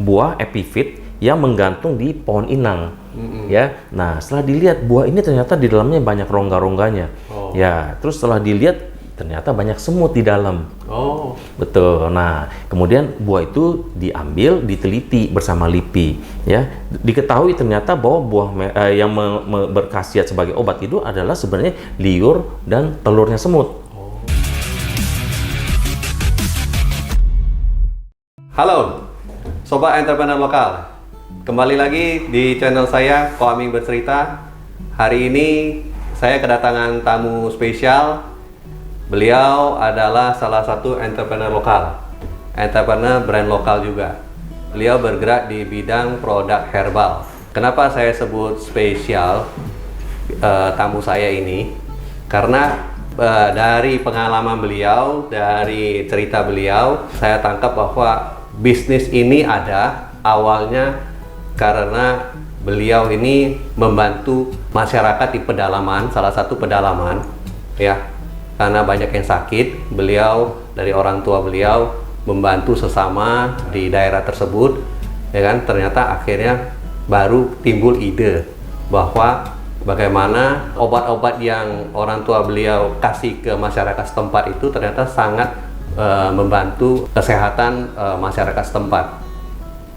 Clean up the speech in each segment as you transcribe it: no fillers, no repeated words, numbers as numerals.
buah epifit yang menggantung di pohon inang. Ya, nah setelah dilihat buah ini ternyata di dalamnya banyak rongga-rongganya. Ya, terus setelah dilihat ternyata banyak semut di dalam. Betul. Nah, kemudian buah itu diambil, diteliti bersama LIPI. Ya, diketahui ternyata bahwa buah yang berkhasiat sebagai obat itu adalah sebenarnya liur dan telurnya semut. Halo, Sobat Entrepreneur Lokal. Kembali lagi di channel saya, Ko Aming Bercerita. Hari ini saya kedatangan tamu spesial. Beliau adalah salah satu entrepreneur lokal, entrepreneur brand lokal juga. Beliau bergerak di bidang produk herbal. Kenapa saya sebut spesial tamu saya ini? Karena dari pengalaman beliau, dari cerita beliau, saya tangkap bahwa bisnis ini ada awalnya karena beliau ini membantu masyarakat di pedalaman, salah satu pedalaman, ya. Karena banyak yang sakit, beliau dari orang tua beliau membantu sesama di daerah tersebut, ya kan. Ternyata akhirnya baru timbul ide bahwa bagaimana obat-obat yang orang tua beliau kasih ke masyarakat setempat itu ternyata sangat membantu kesehatan masyarakat setempat.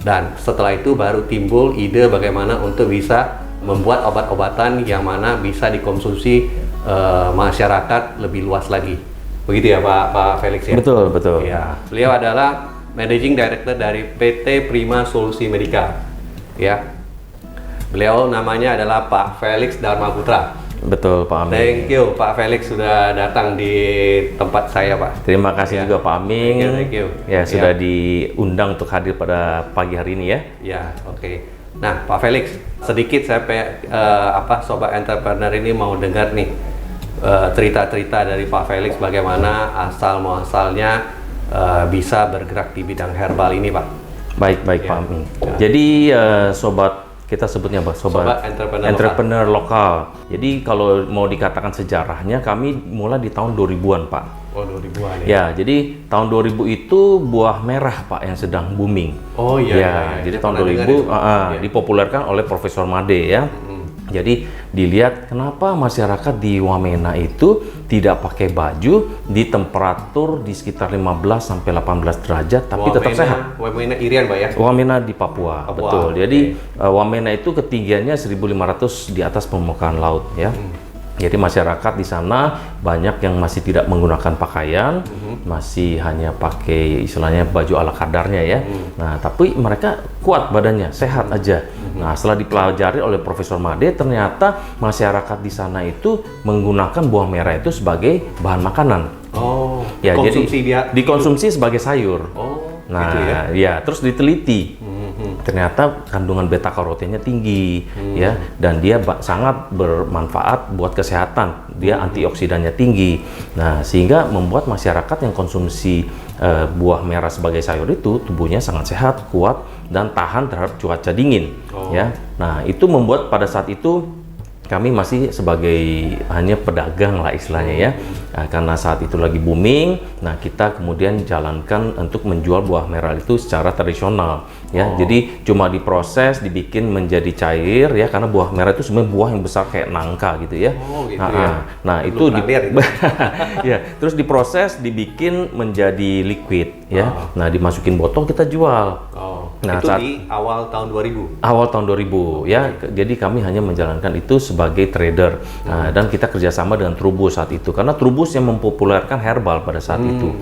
Dan setelah itu baru timbul ide bagaimana untuk bisa membuat obat-obatan yang mana bisa dikonsumsi masyarakat lebih luas lagi. Begitu ya Pak Felix ya? Betul, betul. Ya, beliau adalah Managing Director dari PT Prima Solusi Medica. Ya. Beliau namanya adalah Pak Felix Dharma Putra. Betul, Pak Aming. Thank you Pak Felix sudah datang di tempat saya, Pak. Terima kasih juga Pak Aming. Thank you. Ya, sudah diundang untuk hadir pada pagi hari ini ya. Ya, oke. Nah, Pak Felix, sedikit saya Sobat Entrepreneur ini mau dengar nih cerita-cerita dari Pak Felix bagaimana asal muasalnya bisa bergerak di bidang herbal ini, Pak. Baik, Pak Aming. Jadi sobat, kita sebutnya sobat entrepreneur lokal. Jadi kalau mau dikatakan sejarahnya, kami mulai di tahun 2000-an, Pak. Oh, 2000-an ya. Ya, jadi tahun 2000 itu buah merah, Pak, yang sedang booming. Oh iya. Ya, jadi tahun 2000 dipopulerkan oleh Profesor Made ya. Jadi dilihat kenapa masyarakat di Wamena itu tidak pakai baju di temperatur di sekitar 15 sampai 18 derajat tapi tetap sehat. Wamena Irian, Pak ya? Wamena di Papua, betul. Jadi Wamena itu ketinggiannya 1.500 di atas permukaan laut ya. Jadi masyarakat di sana banyak yang masih tidak menggunakan pakaian, masih hanya pakai istilahnya baju ala kadarnya ya. Nah, tapi mereka kuat badannya, sehat aja. Nah, setelah dipelajari oleh Profesor Made, ternyata masyarakat di sana itu menggunakan buah merah itu sebagai bahan makanan. Oh, ya, jadi dikonsumsi sebagai sayur. Oh, nah, gitu ya? Ya, terus diteliti. Ternyata kandungan beta karotennya tinggi ya, dan dia sangat bermanfaat buat kesehatan. Dia antioksidannya tinggi. Nah, sehingga membuat masyarakat yang konsumsi buah merah sebagai sayur itu tubuhnya sangat sehat, kuat dan tahan terhadap cuaca dingin ya. Nah, itu membuat pada saat itu kami masih sebagai hanya pedagang lah istilahnya ya. Nah, karena saat itu lagi booming, nah kita kemudian jalankan untuk menjual buah merah itu secara tradisional ya. Jadi cuma diproses, dibikin menjadi cair ya, karena buah merah itu sebenarnya buah yang besar kayak nangka gitu ya. Nah, itu ya, terus diproses, dibikin menjadi liquid ya. Nah, dimasukin botol kita jual. Nah, itu di awal tahun 2000? Awal tahun 2000 ya, jadi kami hanya menjalankan itu sebagai trader. Nah, dan kita kerjasama dengan Trubus saat itu, karena Trubus yang mempopulerkan herbal pada saat itu.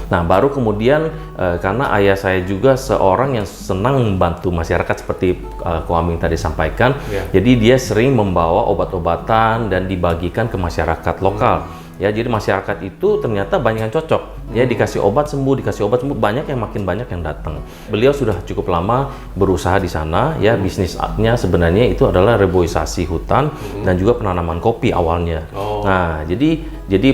Nah, baru kemudian karena ayah saya juga seorang yang senang membantu masyarakat seperti Ko Aming tadi sampaikan, jadi dia sering membawa obat-obatan dan dibagikan ke masyarakat lokal. Ya, jadi masyarakat itu ternyata banyak yang cocok. Ya, dikasih obat sembuh, banyak yang datang. Beliau sudah cukup lama berusaha di sana ya, bisnisnya sebenarnya itu adalah reboisasi hutan dan juga penanaman kopi awalnya. Nah, jadi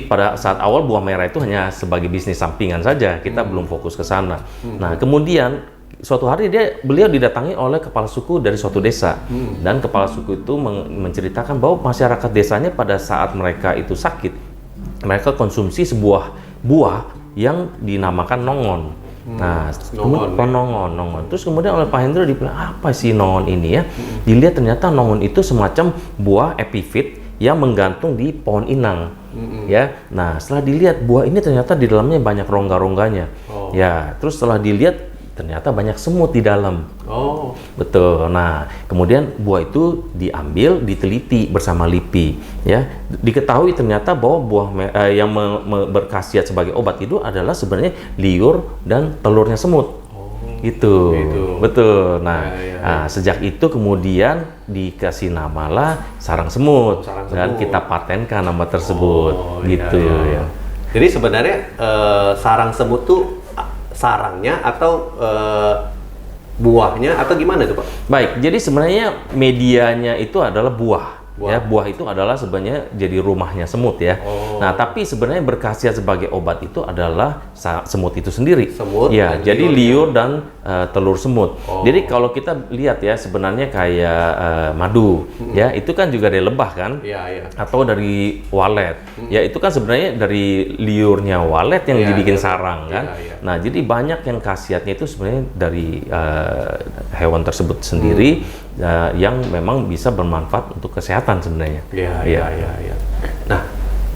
pada saat awal buah merah itu hanya sebagai bisnis sampingan saja, kita belum fokus ke sana. Nah, kemudian suatu hari beliau didatangi oleh kepala suku dari suatu desa, dan kepala suku itu menceritakan bahwa masyarakat desanya pada saat mereka itu sakit, mereka konsumsi sebuah buah yang dinamakan nongon. Nah, nongon. Terus kemudian oleh Pak Hendro dibilang, apa sih nongon ini ya? Dilihat ternyata nongon itu semacam buah epifit yang menggantung di pohon inang. Ya. Nah, setelah dilihat buah ini ternyata di dalamnya banyak rongga-rongganya. Ya, terus setelah dilihat ternyata banyak semut di dalam. Betul. Nah, kemudian buah itu diambil, diteliti bersama LIPI. Ya, diketahui ternyata bahwa buah yang berkhasiat sebagai obat itu adalah sebenarnya liur dan telurnya semut. Gitu. Betul. Nah, sejak itu kemudian dikasih namalah sarang semut. Dan kita patenkan nama tersebut. Gitu. Ya. Jadi sebenarnya sarang semut tuh sarangnya atau buahnya atau gimana tuh Pak? Baik, jadi sebenarnya medianya itu adalah buah. Ya, buah itu adalah sebenarnya jadi rumahnya semut ya. Nah, tapi sebenarnya berkhasiat sebagai obat itu adalah semut itu sendiri. Ya, jadi liur dan telur semut. Jadi kalau kita lihat ya sebenarnya kayak madu, ya itu kan juga dari lebah kan? Atau dari walet. Ya itu kan sebenarnya dari liurnya walet yang dibikin sarang kan. Nah, jadi banyak yang khasiatnya itu sebenarnya dari hewan tersebut sendiri. Yang memang bisa bermanfaat untuk kesehatan sebenarnya. Iya. Nah,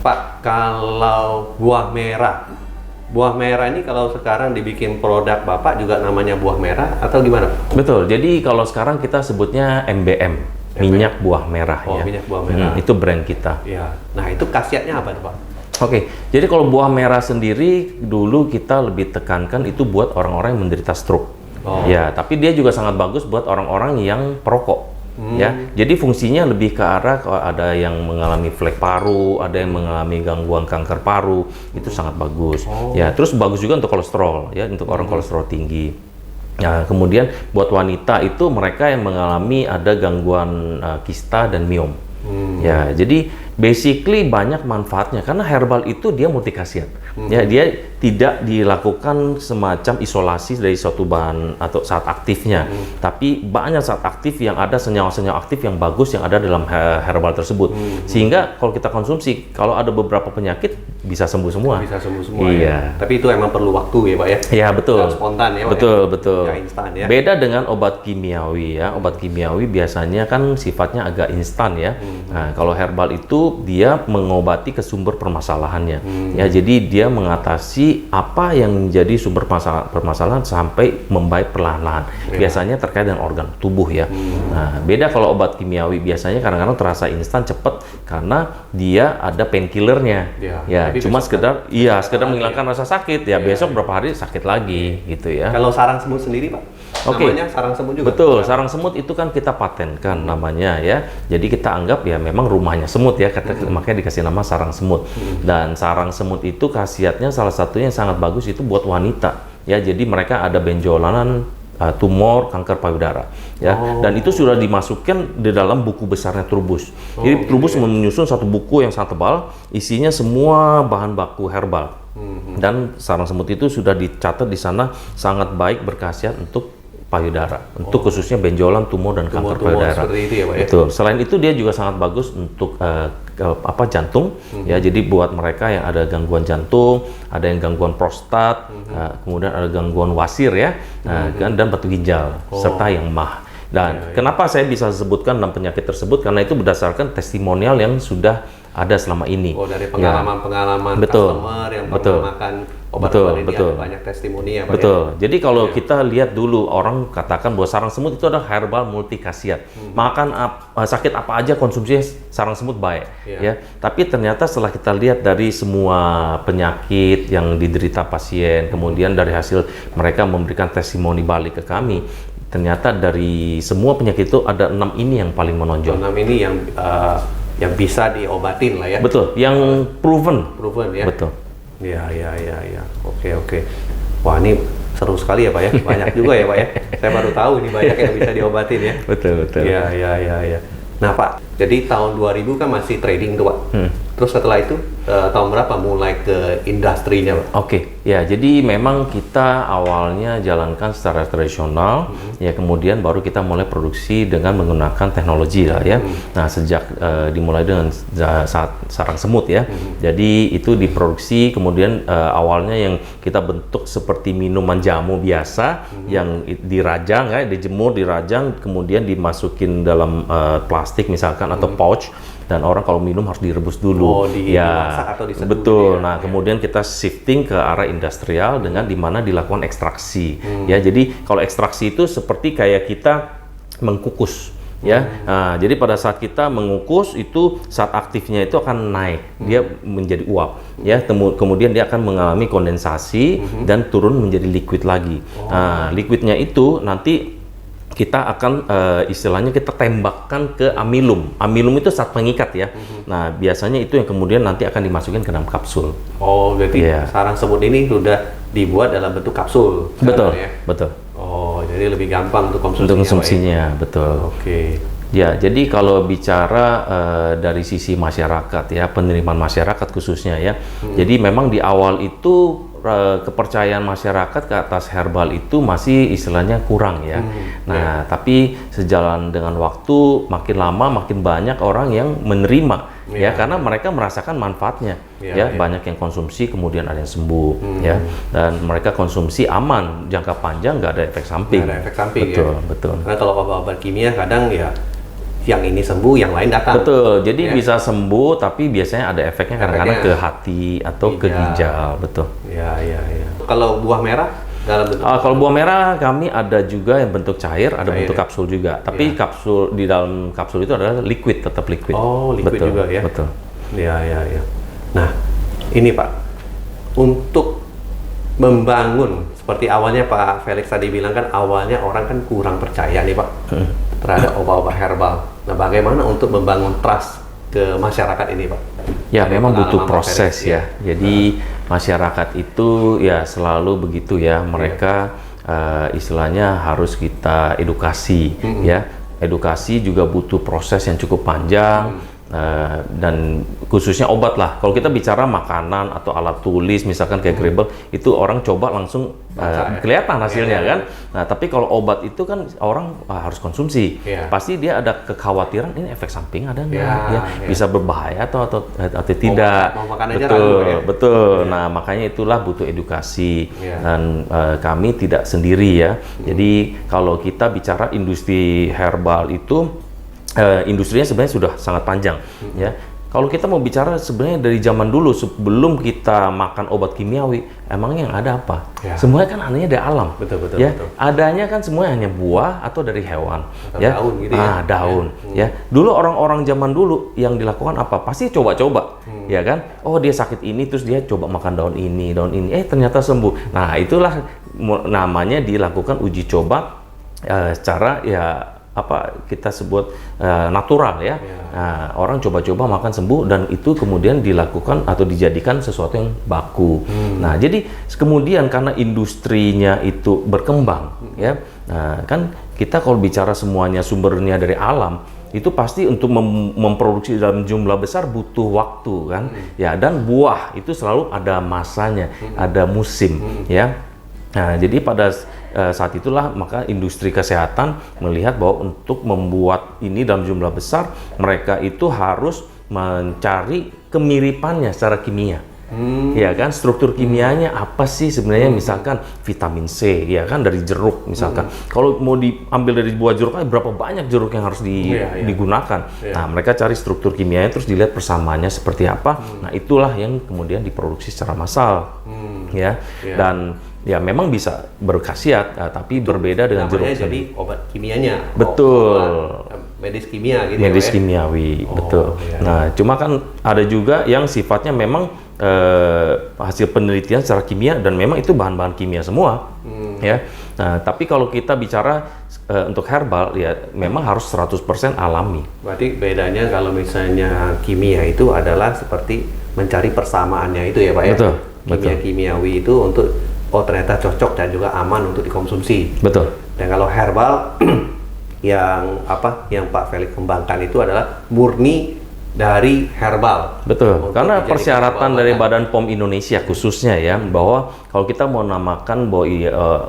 Pak, kalau buah merah ini kalau sekarang dibikin produk Bapak juga namanya buah merah atau gimana? Betul. Jadi kalau sekarang kita sebutnya MBM, minyak buah merah ya. Minyak buah merah. Itu brand kita. Iya. Nah, itu khasiatnya apa tuh, Pak? Oke, jadi kalau buah merah sendiri dulu kita lebih tekankan itu buat orang-orang yang menderita stroke. Ya, tapi dia juga sangat bagus buat orang-orang yang perokok. Ya, jadi fungsinya lebih ke arah kalau ada yang mengalami flek paru, ada yang mengalami gangguan kanker paru, itu sangat bagus. Ya, terus bagus juga untuk kolesterol, ya, untuk orang kolesterol tinggi. Nah, kemudian buat wanita itu mereka yang mengalami ada gangguan kista dan miom. Ya, jadi basically banyak manfaatnya karena herbal itu dia multi khasiat. Ya, dia tidak dilakukan semacam isolasi dari suatu bahan atau saat aktifnya, tapi banyak saat aktif yang ada senyawa-senyawa aktif yang bagus yang ada dalam herbal tersebut. Sehingga kalau kita konsumsi, kalau ada beberapa penyakit bisa sembuh semua. Bisa sembuh semua. Iya. Ya. Tapi itu emang perlu waktu ya, Pak ya. Iya, betul. Nggak spontan ya, Pak. Betul. Nggak instan ya. Beda dengan obat kimiawi ya. Obat kimiawi biasanya kan sifatnya agak instan ya. Nah, kalau herbal itu dia mengobati ke sumber permasalahannya. Ya, jadi dia mengatasi apa yang menjadi sumber permasalahan sampai membaik perlahan-lahan. Biasanya terkait dengan organ tubuh ya. Nah, beda kalau obat kimiawi biasanya kadang-kadang terasa instan cepat karena dia ada painkillernya. Ya, cuma sekedar menghilangkan rasa sakit ya. Besok berapa hari sakit lagi gitu ya. Kalau sarang semut sendiri, Pak? Namanya sarang semut juga? Betul, sarang semut itu kan kita patenkan namanya ya. Jadi kita anggap ya memang rumahnya semut ya, makanya dikasih nama sarang semut. Dan sarang semut itu khasiatnya salah satunya yang sangat bagus itu buat wanita. Ya, jadi mereka ada benjolanan, tumor, kanker payudara ya. Dan itu sudah dimasukkan di dalam buku besarnya Trubus. Jadi Trubus menyusun satu buku yang sangat tebal, isinya semua bahan baku herbal. Dan sarang semut itu sudah dicatat di sana sangat baik berkhasiat untuk payudara, untuk khususnya benjolan, tumor dan kanker payudara. Seperti itu ya, Pak ya? Betul. Selain itu dia juga sangat bagus untuk jantung. Ya, jadi buat mereka yang ada gangguan jantung, ada yang gangguan prostat, kemudian ada gangguan wasir ya, dan batu ginjal serta yang MAH. Dan kenapa saya bisa sebutkan 6 penyakit tersebut? Karena itu berdasarkan testimonial yang sudah ada selama ini. Dari pengalaman-pengalaman customer yang pernah makan obat-obat ini, ada banyak testimoni ya, Pak. Betul. Jadi kalau kita lihat dulu, orang katakan bahwa sarang semut itu adalah herbal multi khasiat. Makan sakit apa aja konsumsi sarang semut baik. Ya. Tapi ternyata setelah kita lihat dari semua penyakit yang diderita pasien, kemudian dari hasil mereka memberikan testimoni balik ke kami, ternyata dari semua penyakit itu ada 6 ini yang paling menonjol. 6 ini yang bisa diobatin lah ya. Betul, yang proven ya. Betul. Ya. Oke. Wah, ini seru sekali ya, Pak ya. Banyak juga ya, Pak ya. Saya baru tahu ini banyak yang bisa diobatin ya. Betul. Ya. Nah, Pak, jadi tahun 2000 kan masih trading tuh, Pak. Terus setelah itu tahun berapa mulai ke industrinya, Pak? Oke, ya jadi memang kita awalnya jalankan secara tradisional, ya kemudian baru kita mulai produksi dengan menggunakan teknologi lah ya. Nah sejak dimulai dengan sarang semut ya, jadi itu diproduksi kemudian awalnya yang kita bentuk seperti minuman jamu biasa, yang dirajang ya, dijemur, dirajang, kemudian dimasukin dalam plastik misalkan atau pouch. Dan orang kalau minum harus direbus dulu, dimasak atau diseduh. Betul. Nah, kemudian kita shifting ke arah industrial dengan dimana dilakukan ekstraksi. Ya, jadi kalau ekstraksi itu seperti kayak kita mengkukus. Ya, nah, jadi pada saat kita mengukus itu saat aktifnya itu akan naik, dia menjadi uap. Ya, kemudian dia akan mengalami kondensasi dan turun menjadi liquid lagi. Nah, liquidnya itu nanti kita akan istilahnya kita tembakkan ke amilum. Amilum itu zat pengikat ya. Nah, biasanya itu yang kemudian nanti akan dimasukin ke dalam kapsul. Oh, berarti sarang semut ini sudah dibuat dalam bentuk kapsul. Betul, ya? Betul. Oh, jadi lebih gampang untuk konsumsinya. Untuk konsumsinya, betul. Oke. Ya, jadi kalau bicara dari sisi masyarakat ya, penerimaan masyarakat khususnya ya. Jadi memang di awal itu kepercayaan masyarakat ke atas herbal itu masih istilahnya kurang ya. Nah, tapi sejalan dengan waktu makin lama makin banyak orang yang menerima ya, karena mereka merasakan manfaatnya ya. Banyak yang konsumsi kemudian ada yang sembuh ya, dan mereka konsumsi aman jangka panjang, nggak ada efek samping. Nggak ada efek samping. Betul, ya. betul. Karena kalau obat kimia kadang ya yang ini sembuh, yang lain datang. Betul, jadi bisa sembuh, tapi biasanya ada efeknya kadang-kadang ke hati atau ke ginjal, betul. Ya. Kalau buah merah dalam bentuk? Kalau buah merah kami ada juga yang bentuk cair, ada bentuk kapsul juga. Tapi kapsul di dalam kapsul itu adalah liquid, tetap liquid. Oh, liquid betul, juga ya? Betul. Ya. Nah, ini Pak, untuk membangun seperti awalnya Pak Felix tadi bilang kan awalnya orang kan kurang percaya nih Pak terhadap obat-obat herbal. Nah, bagaimana untuk membangun trust ke masyarakat ini Pak? Ya, memang butuh proses ya. Jadi masyarakat itu ya selalu begitu ya. Mereka istilahnya harus kita edukasi ya. Edukasi juga butuh proses yang cukup panjang. Dan khususnya obat lah. Kalau kita bicara makanan atau alat tulis, misalkan kayak Grebel, itu orang coba langsung kelihatan hasilnya kan. Nah, tapi kalau obat itu kan orang harus konsumsi. Pasti dia ada kekhawatiran ini efek samping ada nggak? Bisa berbahaya atau tidak. Mau makan aja betul, ya? betul. Nah, makanya itulah butuh edukasi. Dan kami tidak sendiri ya. Jadi kalau kita bicara industri herbal itu industrinya sebenarnya sudah sangat panjang ya. Kalau kita mau bicara sebenarnya dari zaman dulu sebelum kita makan obat kimiawi, emangnya yang ada apa? Semuanya kan adanya dari alam. Betul. Adanya kan semuanya hanya buah atau dari hewan. Atau daun gitu ya. Daun. Ya. Dulu orang-orang zaman dulu yang dilakukan apa? Pasti coba-coba. Ya kan? Oh, dia sakit ini terus dia coba makan daun ini. Ternyata sembuh. Nah, itulah namanya dilakukan uji coba secara kita sebut natural ya. Nah, orang coba-coba makan sembuh dan itu kemudian dilakukan atau dijadikan sesuatu yang baku. Nah, jadi kemudian karena industrinya itu berkembang ya. Nah, kan kita kalau bicara semuanya sumbernya dari alam, itu pasti untuk memproduksi dalam jumlah besar butuh waktu kan. Ya, dan buah itu selalu ada masanya, ada musim ya. Nah, jadi pada saat itulah maka industri kesehatan melihat bahwa untuk membuat ini dalam jumlah besar mereka itu harus mencari kemiripannya secara kimia. Ya kan, struktur kimianya apa sih sebenarnya, misalkan vitamin C ya kan dari jeruk misalkan. Kalau mau diambil dari buah jeruk berapa banyak jeruk yang harus digunakan. Nah, mereka cari struktur kimianya terus dilihat persamaannya seperti apa. Nah, itulah yang kemudian diproduksi secara massal. Dan ya memang bisa berkhasiat, tapi berbeda dengan jeruk. Jadi obat kimianya. Betul. Medis kimia gitu. Medis kimiawi, betul. Nah, cuma kan ada juga yang sifatnya memang hasil penelitian secara kimia dan memang itu bahan-bahan kimia semua. Ya. Nah, tapi kalau kita bicara untuk herbal ya memang harus 100% alami. Berarti bedanya kalau misalnya kimia itu adalah seperti mencari persamaannya itu ya Pak ya. Betul. Kimia-kimiawi itu untuk ternyata cocok dan juga aman untuk dikonsumsi. Betul. Dan kalau herbal yang Pak Felix kembangkan itu adalah murni dari herbal. Betul, karena dijadikan persyaratan obat-obatan. dari Badan POM Indonesia khususnya ya, bahwa kalau kita mau namakan bahwa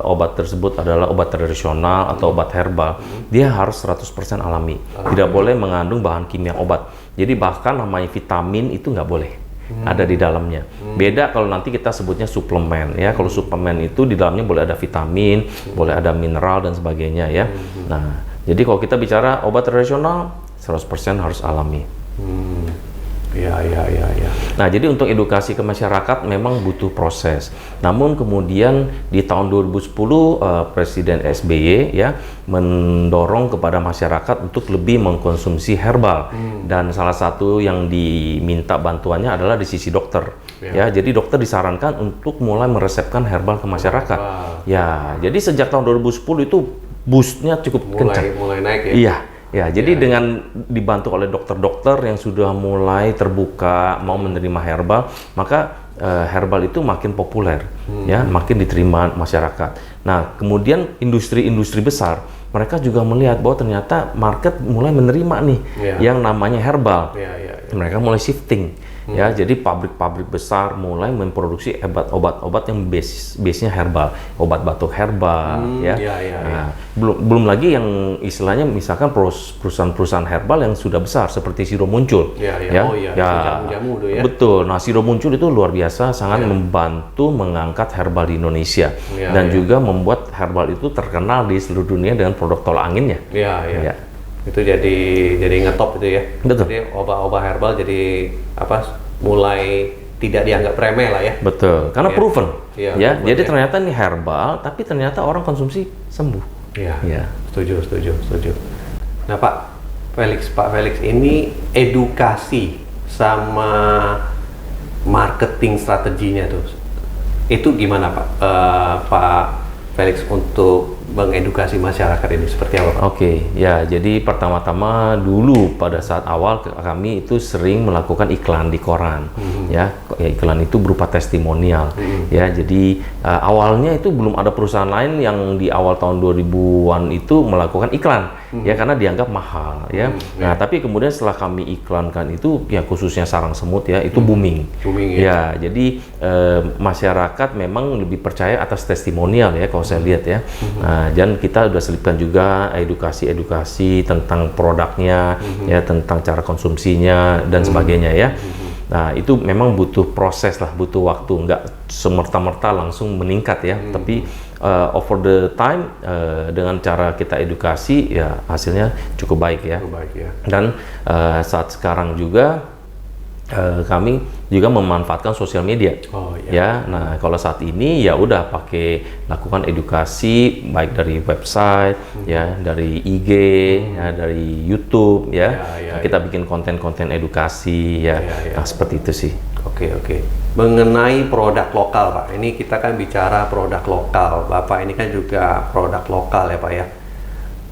obat tersebut adalah obat tradisional atau obat herbal, dia harus 100% alami. Tidak boleh mengandung bahan kimia obat. Jadi bahkan namanya vitamin itu nggak boleh ada di dalamnya. Beda kalau nanti kita sebutnya suplemen ya. Kalau suplemen itu di dalamnya boleh ada vitamin, boleh ada mineral dan sebagainya ya. Nah, jadi kalau kita bicara obat tradisional 100% harus alami. Ya. Nah, jadi untuk edukasi ke masyarakat memang butuh proses. Namun kemudian di tahun 2010 Presiden SBY ya mendorong kepada masyarakat untuk lebih mengkonsumsi herbal. Dan salah satu yang diminta bantuannya adalah di sisi dokter. Ya, jadi dokter disarankan untuk mulai meresepkan herbal ke masyarakat. Ya, jadi sejak tahun 2010 itu boostnya cukup kencang. Mulai naik ya. Iya. Ya, jadi dengan dibantu oleh dokter-dokter yang sudah mulai terbuka mau menerima herbal, maka herbal itu makin populer, ya, makin diterima masyarakat. Nah, kemudian industri-industri besar, mereka juga melihat bahwa ternyata market mulai menerima nih yang namanya herbal. Mereka mulai shifting. Ya, jadi pabrik-pabrik besar mulai memproduksi obat-obat yang base-nya herbal, obat batuk herbal, Nah, belum lagi yang istilahnya misalkan perusahaan-perusahaan herbal yang sudah besar seperti Siro Muncul, jamu-jamu tuh ya. Betul. Nah, Siro Muncul itu luar biasa, sangat membantu mengangkat herbal di Indonesia dan juga membuat herbal itu terkenal di seluruh dunia dengan produk tolak anginnya. Iya. Itu jadi ngetop itu ya. Betul. Jadi obat-obat herbal jadi mulai tidak dianggap remeh lah ya. Betul, karena proven. Proven, jadi ternyata ini herbal, tapi ternyata orang konsumsi sembuh. Iya. Setuju. Nah Pak Felix ini edukasi sama marketing strateginya tuh, itu gimana Pak Felix untuk mengedukasi masyarakat ini seperti apa Pak? Oke, ya jadi pertama-tama dulu pada saat awal kami itu sering melakukan iklan di koran, ya iklan itu berupa testimonial, ya jadi awalnya itu belum ada perusahaan lain yang di awal tahun 2000-an itu melakukan iklan, ya karena dianggap mahal, ya. Nah tapi kemudian setelah kami iklankan itu, ya khususnya sarang semut ya itu booming, ya jadi masyarakat memang lebih percaya atas testimonial ya kalau saya lihat ya. Dan kita sudah selipkan juga edukasi tentang produknya, ya tentang cara konsumsinya dan sebagainya ya. Nah itu memang butuh proses lah, butuh waktu, nggak semerta-merta langsung meningkat ya. Tapi over the time dengan cara kita edukasi ya hasilnya cukup baik ya. Dan saat sekarang juga kami juga memanfaatkan sosial media. Ya, nah kalau saat ini ya udah lakukan edukasi baik dari website, ya dari IG, ya dari YouTube, ya. Kita bikin konten-konten edukasi, ya. Nah seperti itu sih. Oke. Mengenai produk lokal Pak, ini kita kan bicara produk lokal. Bapak ini kan juga produk lokal ya Pak ya.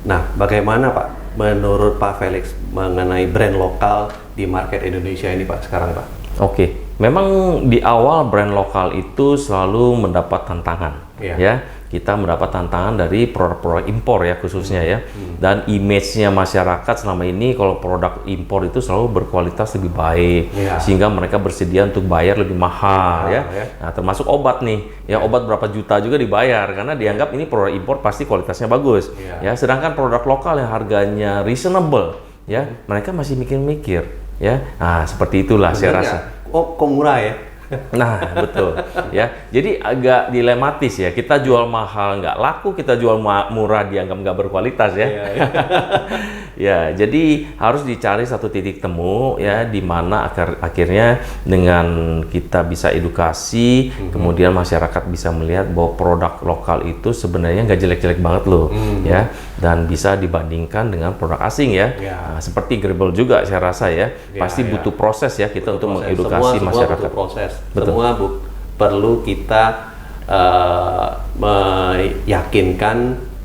Nah, bagaimana Pak menurut Pak Felix mengenai brand lokal di market Indonesia ini Pak sekarang Pak? Oke, memang di awal brand lokal itu selalu mendapat tantangan, ya. Kita mendapat tantangan dari produk-produk impor ya khususnya ya. Dan image-nya masyarakat selama ini kalau produk impor itu selalu berkualitas lebih baik, sehingga mereka bersedia untuk bayar lebih mahal ya. Nah, termasuk obat nih, ya obat berapa juta juga dibayar karena dianggap ini produk impor pasti kualitasnya bagus. Ya, sedangkan produk lokal yang harganya reasonable, ya mereka masih mikir-mikir, ya. Nah, seperti itulah saya rasa. Oh, kok murah ya? Nah, betul. Ya, jadi agak dilematis ya. Kita jual mahal nggak laku, kita jual murah dianggap nggak berkualitas ya. Ya, jadi harus dicari satu titik temu ya, di mana akhirnya dengan kita bisa edukasi, kemudian masyarakat bisa melihat bahwa produk lokal itu sebenarnya nggak jelek-jelek banget loh, ya, dan bisa dibandingkan dengan produk asing ya. Nah, seperti Grebel juga saya rasa ya, pasti butuh proses ya kita untuk mengedukasi masyarakat. Butuh proses. Semua perlu kita meyakinkan,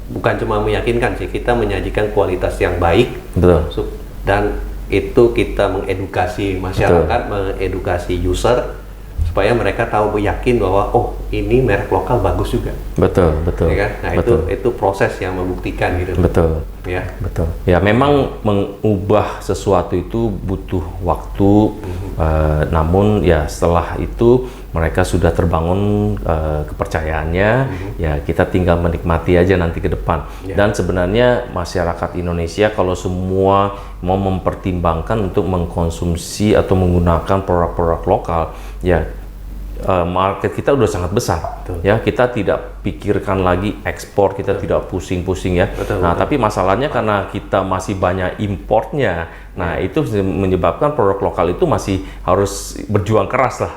bukan cuma meyakinkan sih, kita menyajikan kualitas yang baik. Betul. Dan itu kita mengedukasi masyarakat, mengedukasi user supaya mereka tahu, yakin bahwa oh ini merek lokal bagus juga. Betul. Ya kan? Nah, betul. itu proses yang membuktikan gitu. Betul. Ya. Betul. Ya, memang mengubah sesuatu itu butuh waktu. Namun ya setelah itu mereka sudah terbangun kepercayaannya. Ya, kita tinggal menikmati aja nanti ke depan. Dan sebenarnya masyarakat Indonesia kalau semua mau mempertimbangkan untuk mengkonsumsi atau menggunakan produk-produk lokal, ya market kita udah sangat besar. Betul. Ya, kita tidak pikirkan lagi ekspor, kita tidak pusing-pusing ya. Tapi masalahnya karena kita masih banyak importnya, nah itu menyebabkan produk lokal itu masih harus berjuang keras lah.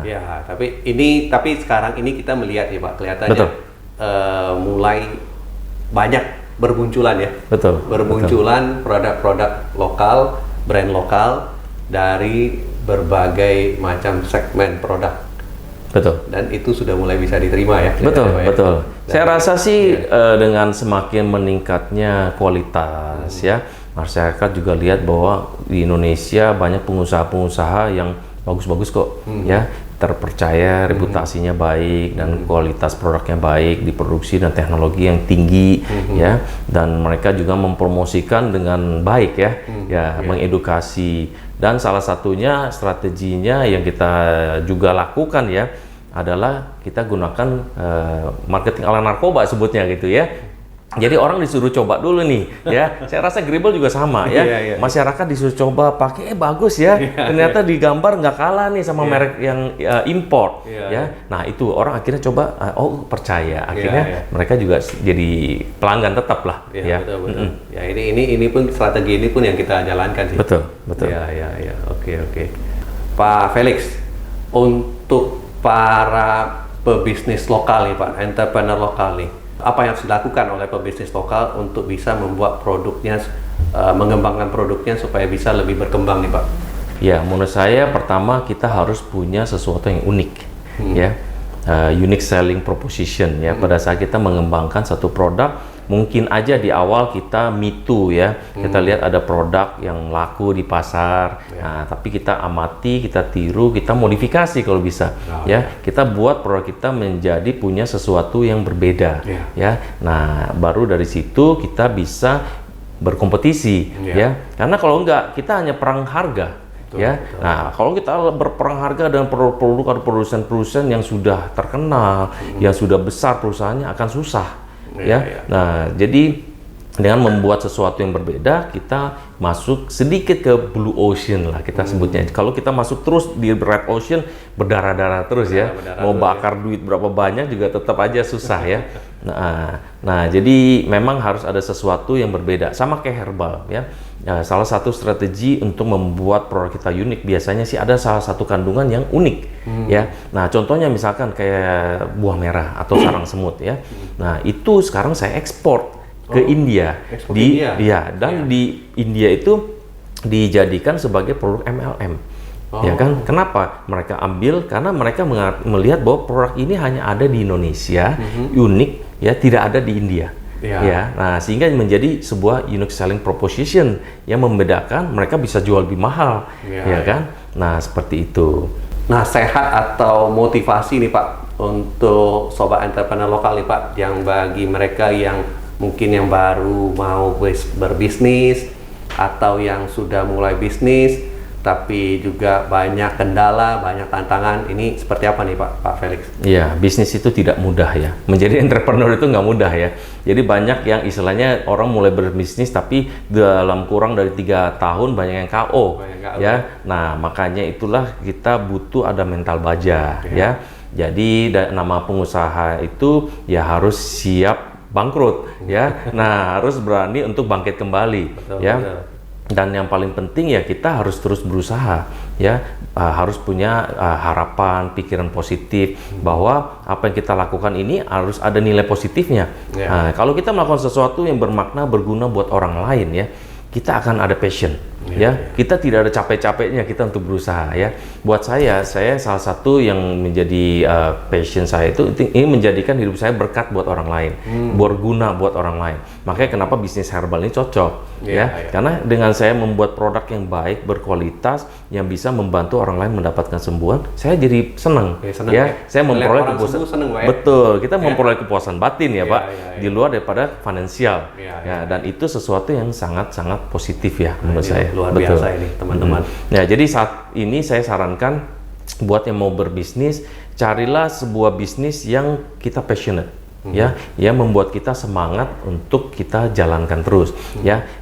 Ya, tapi sekarang ini kita melihat ya Pak, kelihatannya mulai banyak bermunculan ya. Bermunculan produk-produk lokal, brand lokal dari berbagai macam segmen produk. Betul. Dan itu sudah mulai bisa diterima ya. Betul. Saya rasa sih dengan semakin meningkatnya kualitas ya, masyarakat juga lihat bahwa di Indonesia banyak pengusaha-pengusaha yang bagus-bagus kok ya, terpercaya, reputasinya baik dan kualitas produknya baik, diproduksi dan teknologi yang tinggi ya, dan mereka juga mempromosikan dengan baik ya, mengedukasi. Dan salah satunya strateginya yang kita juga lakukan ya adalah kita gunakan marketing ala narkoba sebutnya gitu ya. Jadi orang disuruh coba dulu nih ya. Saya rasa Gribble juga sama ya. Masyarakat disuruh coba pakai bagus ya. Ternyata di gambar nggak kalah nih sama merek yang import ya. Nah itu orang akhirnya coba percaya. Akhirnya mereka juga jadi pelanggan tetap lah ya. Betul. Ya ini pun strategi ini pun yang kita jalankan sih. Betul. Ya. Oke. Pak Felix, untuk para pebisnis lokal nih Pak, entrepreneur lokal nih, apa yang harus dilakukan oleh pebisnis lokal untuk bisa membuat produknya, mengembangkan produknya supaya bisa lebih berkembang nih Pak? Ya, menurut saya pertama kita harus punya sesuatu yang unik ya, unique selling proposition ya. Pada saat kita mengembangkan satu produk, mungkin aja di awal kita me too ya, kita lihat ada produk yang laku di pasar, nah, tapi kita amati, kita tiru, kita modifikasi kalau bisa ya, kita buat produk kita menjadi punya sesuatu yang berbeda ya. Nah baru dari situ kita bisa berkompetisi ya, karena kalau enggak kita hanya perang harga. Nah kalau kita berperang harga dengan produk atau produsen-produsen yang sudah terkenal, yang sudah besar perusahaannya, akan susah. Nah jadi dengan membuat sesuatu yang berbeda, kita masuk sedikit ke blue ocean lah kita sebutnya. Kalau kita masuk terus di red ocean, berdarah-darah terus ya, mau bakar duit berapa banyak juga tetap aja susah ya. Nah jadi memang harus ada sesuatu yang berbeda, sama kayak herbal ya. Salah satu strategi untuk membuat produk kita unik biasanya sih ada salah satu kandungan yang unik ya. Nah contohnya misalkan kayak buah merah atau sarang semut ya. Nah itu sekarang saya ekspor ke India, di India itu dijadikan sebagai produk MLM. Ya kan? Kenapa mereka ambil? Karena mereka melihat bahwa produk ini hanya ada di Indonesia, unik ya, tidak ada di India. Ya, nah sehingga menjadi sebuah unique selling proposition yang membedakan, mereka bisa jual lebih mahal, ya kan? Nah seperti itu. Nasihat atau motivasi nih Pak untuk sobat entrepreneur lokal nih Pak, yang bagi mereka yang mungkin yang baru mau berbisnis atau yang sudah mulai bisnis tapi juga banyak kendala, banyak tantangan, ini seperti apa nih Pak Felix? Iya, bisnis itu tidak mudah ya. Menjadi entrepreneur itu nggak mudah ya. Jadi banyak yang istilahnya orang mulai berbisnis tapi dalam kurang dari 3 tahun banyak yang KO. Ya. Nah makanya itulah kita butuh ada mental baja ya. Jadi nama pengusaha itu ya harus siap bangkrut ya. Nah harus berani untuk bangkit kembali ya. Dan yang paling penting ya kita harus terus berusaha ya, harus punya harapan, pikiran positif bahwa apa yang kita lakukan ini harus ada nilai positifnya. Kalau kita melakukan sesuatu yang bermakna, berguna buat orang lain ya, kita akan ada passion Ya, kita tidak ada capek-capeknya kita untuk berusaha ya. Buat saya salah satu yang menjadi passion saya itu ini menjadikan hidup saya berkat buat orang lain, berguna buat orang lain. Makanya kenapa bisnis herbal ini cocok karena dengan saya membuat produk yang baik, berkualitas, yang bisa membantu orang lain mendapatkan sembuhan, saya jadi senang saya memperoleh kepuasan. Betul, kita memperoleh kepuasan batin ya Pak, di luar daripada finansial. Dan itu sesuatu yang sangat-sangat positif ya menurut saya. Luar biasa ini teman-teman. Ya, jadi saat ini saya sarankan buat yang mau berbisnis, carilah sebuah bisnis yang kita passionate. Yang membuat kita semangat untuk kita jalankan terus.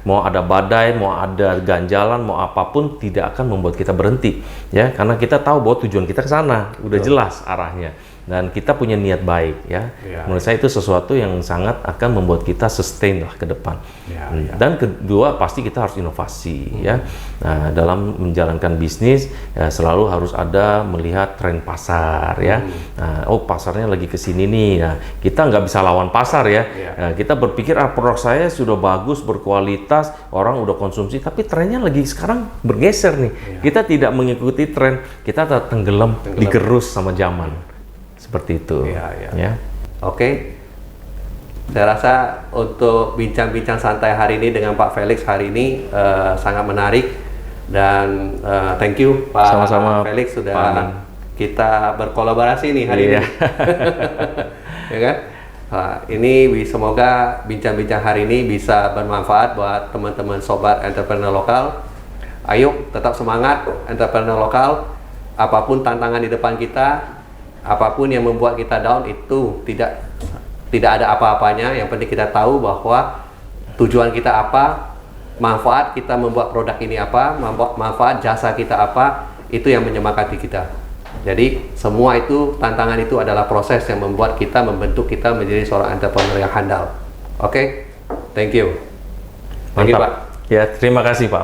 Mau ada badai, mau ada ganjalan, mau apapun tidak akan membuat kita berhenti. Karena kita tahu bahwa tujuan kita ke sana, udah jelas arahnya. Dan kita punya niat baik menurut saya itu sesuatu yang sangat akan membuat kita sustain lah ke depan. Dan kedua pasti kita harus inovasi Nah, dalam menjalankan bisnis selalu harus ada melihat tren pasar Nah, pasarnya lagi ke sini nih. Nah, kita nggak bisa lawan pasar Nah, kita berpikir produk saya sudah bagus, berkualitas, orang udah konsumsi, tapi trennya lagi sekarang bergeser nih. Kita tidak mengikuti tren, kita tenggelam digerus sama zaman. Seperti itu. Oke. Saya rasa untuk bincang-bincang santai hari ini dengan Pak Felix hari ini sangat menarik dan thank you Pak Sama-sama, Felix sudah kita berkolaborasi nih hari ini. Ya kan? Ini semoga bincang-bincang hari ini bisa bermanfaat buat teman-teman sobat entrepreneur lokal. Ayo tetap semangat entrepreneur lokal. Apapun tantangan di depan kita, apapun yang membuat kita down itu tidak ada apa-apanya. Yang penting kita tahu bahwa tujuan kita apa, manfaat kita membuat produk ini apa, manfaat jasa kita apa, itu yang menyemangati kita. Jadi semua itu, tantangan itu adalah proses yang membuat kita, membentuk kita menjadi seorang entrepreneur yang handal. Oke? Thank you. Mantap. Thank you, Pak. Ya, terima kasih Pak.